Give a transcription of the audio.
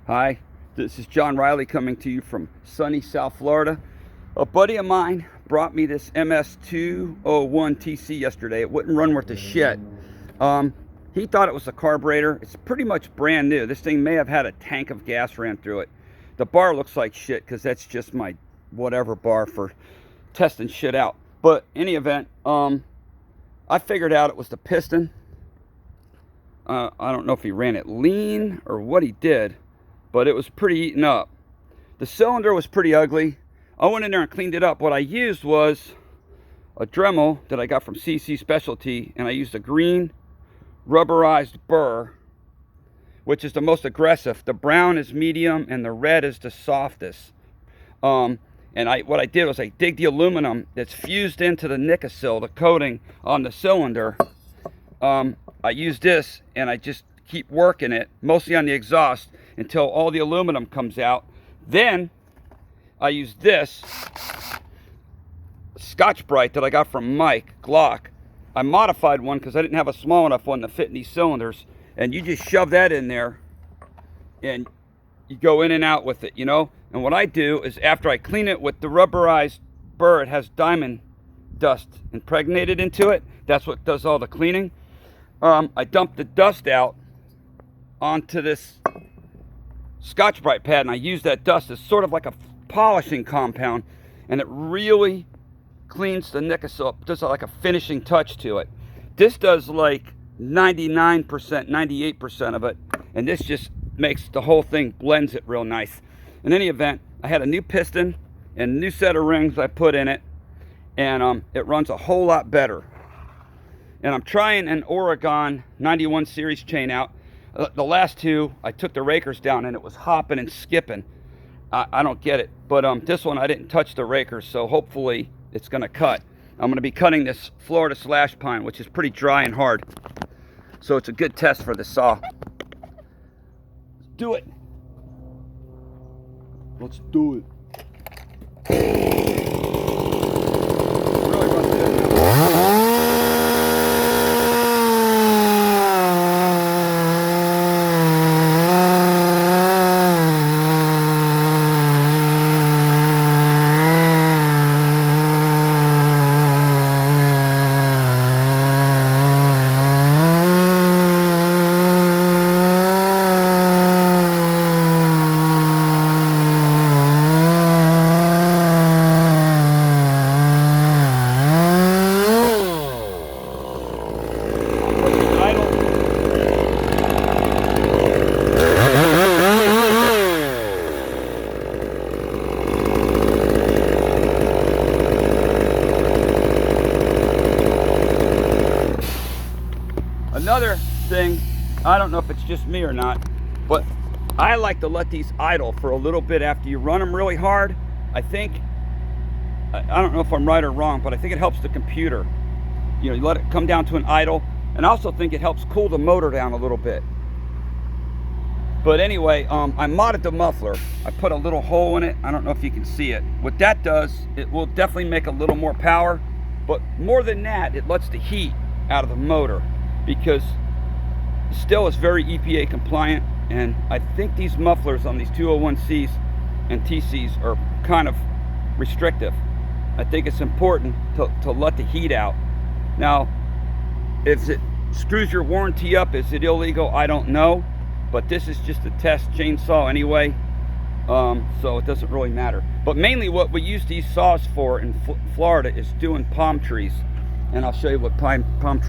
Hi, this is John Riley coming to you from sunny South Florida. A buddy of mine brought me this MS201 TC yesterday. It wouldn't run worth a shit. He thought it was a carburetor. It's pretty much brand new. This thing may have had a tank of gas ran through it. The bar looks like shit because that's just my whatever bar for testing shit out. But in any event, I figured out it was the piston. I don't know if he ran it lean or what he did, but it was pretty eaten up. The cylinder was pretty ugly. I went in there and cleaned it up. What I used was a Dremel that I got from CC Specialty, and I used a green rubberized burr, which is the most aggressive. The brown is medium and the red is the softest. And what I did was I dig the aluminum that's fused into the Nickel, the coating on the cylinder. I use this and I just keep working it, mostly on the exhaust, until all the aluminum comes out. Then I use this Scotch-Brite that I got from Mike Glock. I modified one because I didn't have a small enough one to fit in these cylinders. And you just shove that in there and you go in and out with it, you know. And what I do is after I clean it with the rubberized burr, it has diamond dust impregnated into it. That's what does all the cleaning. I dump the dust out onto this Scotch-Brite pad, and I use that dust as sort of like a polishing compound, and it really cleans the nickel, does like a finishing touch to it. This does like 99%, 98% of it, and this just makes the whole thing, blends it real nice. In any event, I had a new piston and a new set of rings I put in it, and it runs a whole lot better. And I'm trying an Oregon 91 series chain out. The last two, I took the rakers down and it was hopping and skipping. I don't get it. But this one, I didn't touch the rakers, so hopefully it's going to cut. I'm going to be cutting this Florida slash pine, which is pretty dry and hard. So it's a good test for the saw. Let's do it. Let's do it. Really rusted it now. Another thing, I don't know if it's just me or not, but I like to let these idle for a little bit after you run them really hard. I don't know if I'm right or wrong, but I think it helps the computer. You know, you let it come down to an idle, and I also think it helps cool the motor down a little bit. But anyway, I modded the muffler. I put a little hole in it. I don't know if you can see it. What that does, it will definitely make a little more power, but more than that, it lets the heat out of the motor, because still it's very EPA compliant, and I think these mufflers on these 201Cs and TCs are kind of restrictive. I think it's important to let the heat out. Now, if it screws your warranty up, is it illegal? I don't know, but this is just a test chainsaw anyway, so it doesn't really matter. But mainly what we use these saws for in Florida is doing palm trees, and I'll show you what palm trees